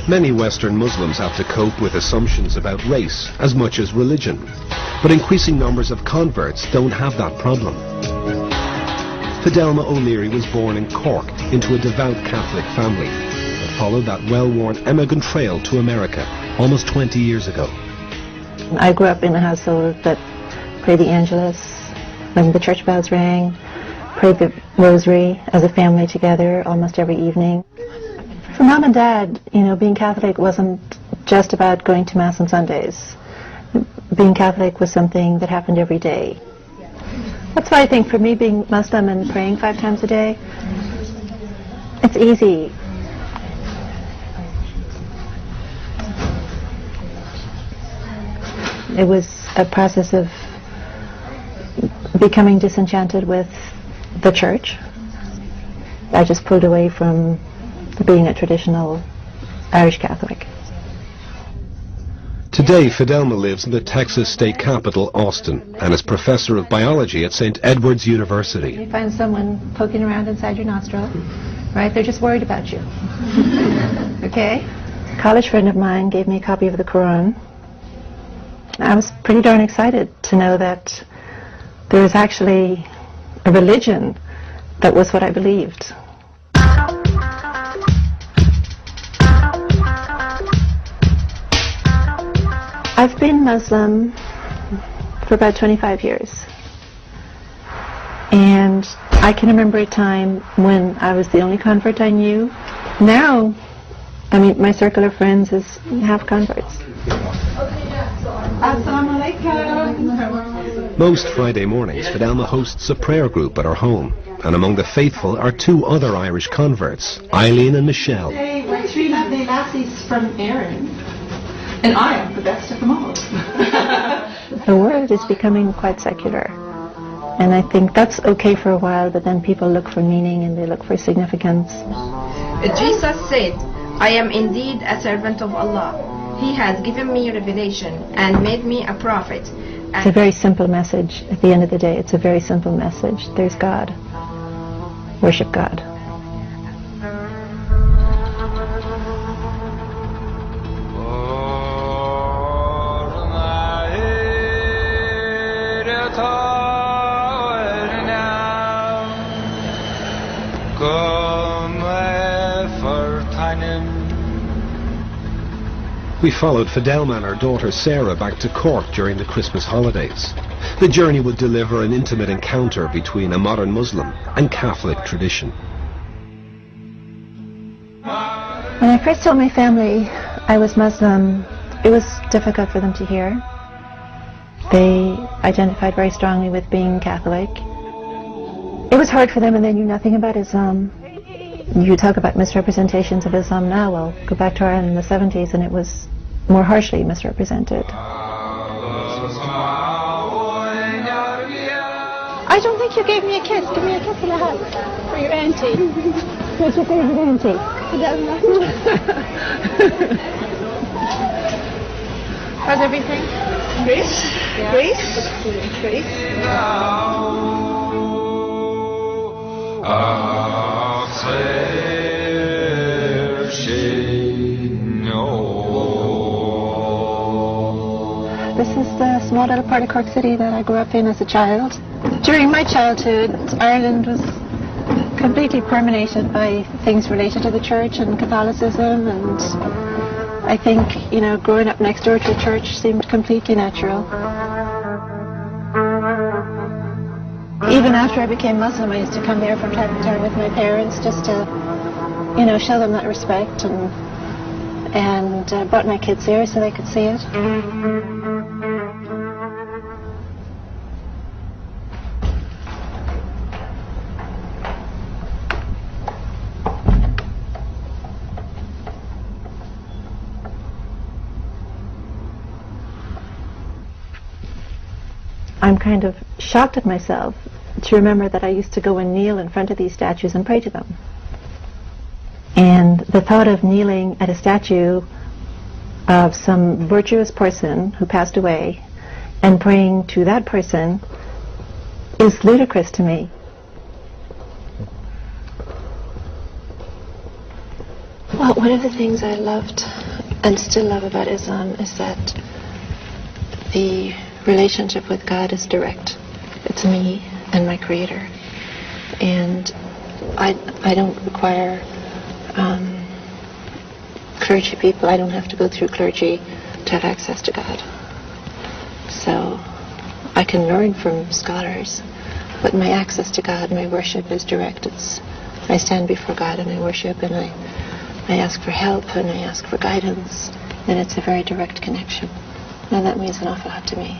Many Western Muslims have to cope with assumptions about race as much as religion, but increasing numbers of converts don't have that problem. Fidelma O'Leary was born in Cork into a devout Catholic family, but followed that well-worn emigrant trail to America almost 20 years ago. I grew up in a household that prayed the Angelus when the church bells rang, prayed the rosary as a family together almost every evening. For Mom and Dad, you know, being Catholic wasn't just about going to Mass on Sundays. Being Catholic was something that happened every day. That's why I think for me, being Muslim and praying 5 times a day, it's easy. It was a process of becoming disenchanted with the church. I just pulled away from being a traditional Irish Catholic. Today, Fidelma lives in the Texas state capital, Austin, and is professor of biology at St. Edward's University. You find someone poking around inside your nostril, right? They're just worried about you. Okay? A college friend of mine gave me a copy of the Quran. I was pretty darn excited to know that there was actually a religion that was what I believed. I've been Muslim for about 25 years, and I can remember a time when I was the only convert I knew. Now, I mean, my circle of friends is half converts. Most Friday mornings, Fidelma hosts a prayer group at her home, and among the faithful are 2 other Irish converts, Eileen and Michelle. Hey, we're 3 lovely lassies from Erin. And I am the best of them all. The world is becoming quite secular, and I think that's okay for a while, but then people look for meaning and they look for significance. Jesus said, I am indeed a servant of Allah. He has given me revelation and made me a prophet. It's a very simple message. At the end of the day, it's a very simple message. There's God. Worship God. We followed Fidelma and her daughter Sarah back to Cork during the Christmas holidays. The journey would deliver an intimate encounter between a modern Muslim and Catholic tradition. When I first told my family I was Muslim, it was difficult for them to hear. They identified very strongly with being Catholic. It was hard for them, and they knew nothing about Islam. You talk about misrepresentations of Islam now, well, go back to Ireland in the 70s and it was more harshly misrepresented. I don't think you gave me a kiss. Give me a kiss and a hug for your auntie. What's your favorite auntie? How's everything? Great. Yeah. Great. This is the small little part of Cork City that I grew up in as a child. During my childhood, Ireland was completely permeated by things related to the church and Catholicism, and I think, you know, growing up next door to a church seemed completely natural. Even after I became Muslim, I used to come there from time to time with my parents just to, you know, show them that respect, and brought my kids there so they could see it. I'm kind of shocked at myself to remember that I used to go and kneel in front of these statues and pray to them. And the thought of kneeling at a statue of some virtuous person who passed away and praying to that person is ludicrous to me. Well, one of the things I loved and still love about Islam is that the relationship with God is direct. It's me and my Creator. And I don't require clergy people. I don't have to go through clergy to have access to God. So I can learn from scholars, but my access to God, my worship is direct. I stand before God and I worship, and I ask for help and I ask for guidance, and it's a very direct connection. And that means an awful lot to me.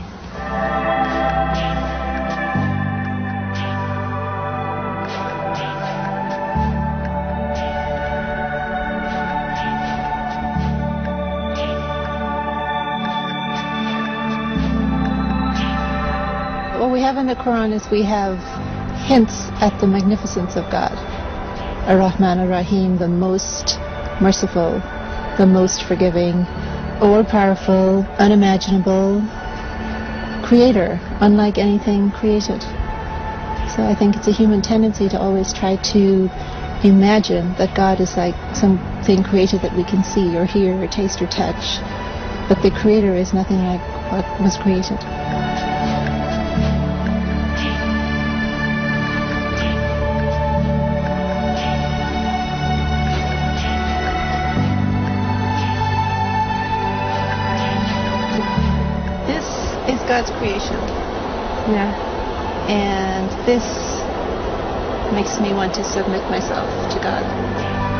What we have in the Quran is we have hints at the magnificence of God. Ar-Rahman Ar-Rahim, the most merciful, the most forgiving, all-powerful, unimaginable creator, unlike anything created. So I think it's a human tendency to always try to imagine that God is like something created that we can see or hear or taste or touch. But the creator is nothing like what was created. God's creation. Yeah. And this makes me want to submit myself to God.